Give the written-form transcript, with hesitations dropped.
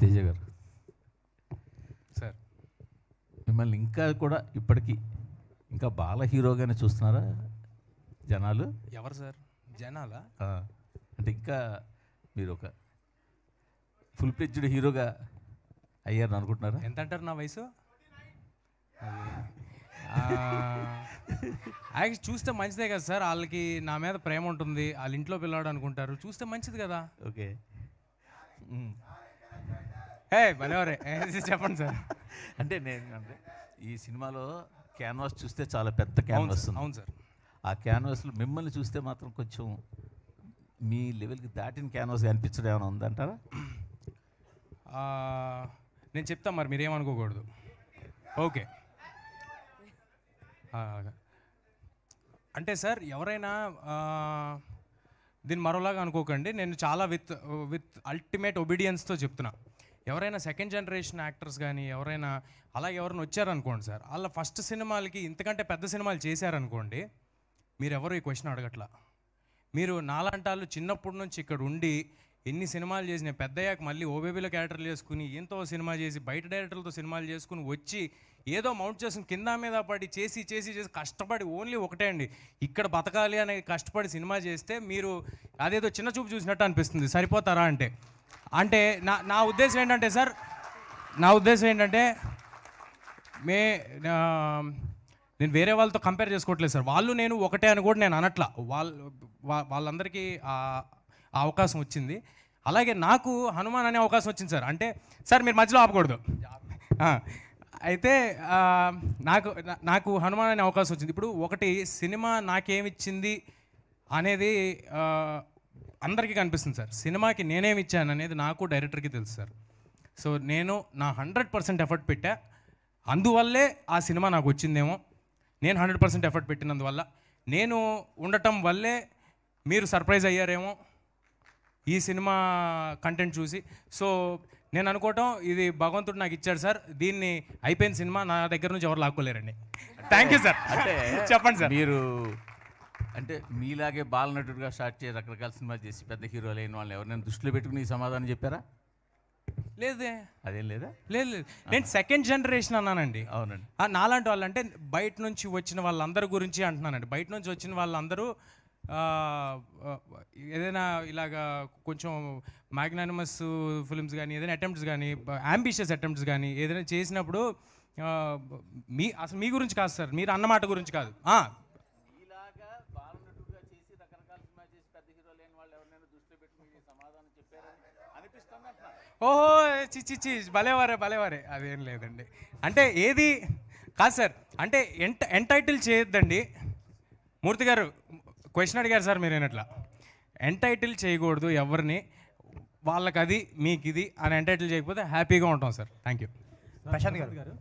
తేజ గారు సార్, మిమ్మల్ని ఇంకా కూడా ఇప్పటికీ ఇంకా బాల హీరోగానే చూస్తున్నారా జనాలు? ఎవరు సార్ జనాలా? అంటే ఇంకా మీరు ఒక ఫుల్ ఫ్లెడ్జ్డ్ హీరోగా అయ్యారని అనుకుంటున్నారా? ఎంత అంటారు నా వయసు? చూస్తే మంచిదే కదా సార్, వాళ్ళకి నా మీద ప్రేమ ఉంటుంది, వాళ్ళ ఇంట్లో పిల్లాడు అనుకుంటారు, చూస్తే మంచిది కదా. ఓకే, భలేవరే చెప్పండి సార్. అంటే అంటే ఈ సినిమాలో క్యాన్వాస్ చూస్తే చాలా పెద్ద క్యాన్వాస్ ఉంది. అవును సార్. ఆ క్యాన్వాస్లో మిమ్మల్ని చూస్తే మాత్రం కొంచెం మీ లెవెల్కి దాటిన క్యాన్వాస్ అనిపించడం ఏమైనా ఉందంటారా? నేను చెప్తాను, మరి మీరేమనుకోకూడదు. ఓకే, అంటే సార్ ఎవరైనా దీన్ని మరోలాగా అనుకోకండి, నేను చాలా విత్ అల్టిమేట్ ఒబీడియన్స్తో చెప్తున్నా. ఎవరైనా సెకండ్ జనరేషన్ యాక్టర్స్ కానీ ఎవరైనా అలా ఎవరైనా వచ్చారనుకోండి సార్, వాళ్ళ ఫస్ట్ సినిమాలకి ఇంతకంటే పెద్ద సినిమాలు చేశారనుకోండి, మీరు ఎవరు ఈ క్వశ్చన్ అడగట్లా. మీరు నాలాంటాళ్ళు చిన్నప్పటి నుంచి ఇక్కడ ఉండి ఎన్ని సినిమాలు చేసి, నేను పెద్దయ్యాక మళ్ళీ ఓబేబీలో క్యారెక్టర్లు చేసుకుని ఎంతో సినిమా చేసి బయట డైరెక్టర్లతో సినిమాలు చేసుకుని వచ్చి ఏదో మౌంట్ చేసుకుని కింద మీద పడి చేసి కష్టపడి ఓన్లీ ఒకటే అండి, ఇక్కడ బతకాలి అనే కష్టపడి సినిమా చేస్తే మీరు అదేదో చిన్న చూపు చూసినట్టు అనిపిస్తుంది. సరిపోతారా అంటే అంటే నా ఉద్దేశం ఏంటంటే సార్, నా ఉద్దేశం ఏంటంటే నేను వేరే వాళ్ళతో కంపేర్ చేసుకోవట్లేదు సార్. వాళ్ళు నేను ఒకటే అని కూడా నేను అనట్లా. వాళ్ళందరికీ ఆ అవకాశం వచ్చింది. అలాగే నాకు హనుమాన్ అనే అవకాశం వచ్చింది సార్. అంటే సార్ మీరు మధ్యలో ఆపకూడదు. అయితే నాకు హనుమాన్ అనే అవకాశం వచ్చింది. ఇప్పుడు ఒకటి సినిమా నాకేమిచ్చింది అనేది అందరికీ కనిపిస్తుంది సార్. సినిమాకి నేనేమిచ్చాను అనేది నాకు డైరెక్టర్కి తెలుసు సార్. సో నేను నా 100% ఎఫర్ట్ పెట్టా, అందువల్లే ఆ సినిమా నాకు వచ్చిందేమో. నేను 100% ఎఫర్ట్ పెట్టినందువల్ల, నేను ఉండటం వల్లే మీరు సర్ప్రైజ్ అయ్యారేమో ఈ సినిమా కంటెంట్ చూసి. సో నేను అనుకోవటం ఇది భగవంతుడు నాకు ఇచ్చాడు సార్, దీన్ని అయిపోయిన సినిమా నా దగ్గర నుంచి ఎవరు లాక్కోలేరండి. Thank you sir. అంటే చెప్పండి సార్. మీరు అంటే మీలాగే బాలనటుడిగా స్టార్ట్ చేసి రకరకాల సినిమాలు చేసి పెద్ద హీరోలు అయిన వాళ్ళని ఎవరైనా దృష్టిలో పెట్టుకుని ఈ సమాధానం చెప్పారా? లేదే. అదేం లేదా? లేదు, నేను సెకండ్ జనరేషన్ అన్నానండి. అవునండి. నాలాంటి వాళ్ళు అంటే బయట నుంచి వచ్చిన వాళ్ళందరి గురించి అంటున్నానండి. బయట నుంచి వచ్చిన వాళ్ళందరూ ఏదైనా ఇలాగా కొంచెం మ్యాగ్నానిమస్ ఫిల్మ్స్ కానీ ఏదైనా అటెంప్ట్స్ కానీ అంబిషియస్ అటెంప్ట్స్ కానీ ఏదైనా చేసినప్పుడు అసలు మీ గురించి కాదు సార్, మీరు అన్నమాట గురించి కాదు. ఓహో చిచ్చి భలేవారే అదేం లేదండి. అంటే ఏది కాదు సార్, అంటే ఎంటైటిల్ చేయొద్దండి. మూర్తి గారు క్వశ్చన్ అడిగారు సార్ మీరు అట్లా. ఎంటైటిల్ చేయకూడదు ఎవరిని, వాళ్ళకి అది మీకు ఇది అని ఎంటైటిల్ చేయకపోతే హ్యాపీగా ఉంటాం సార్. Thank you. ప్రశాంత్ గారు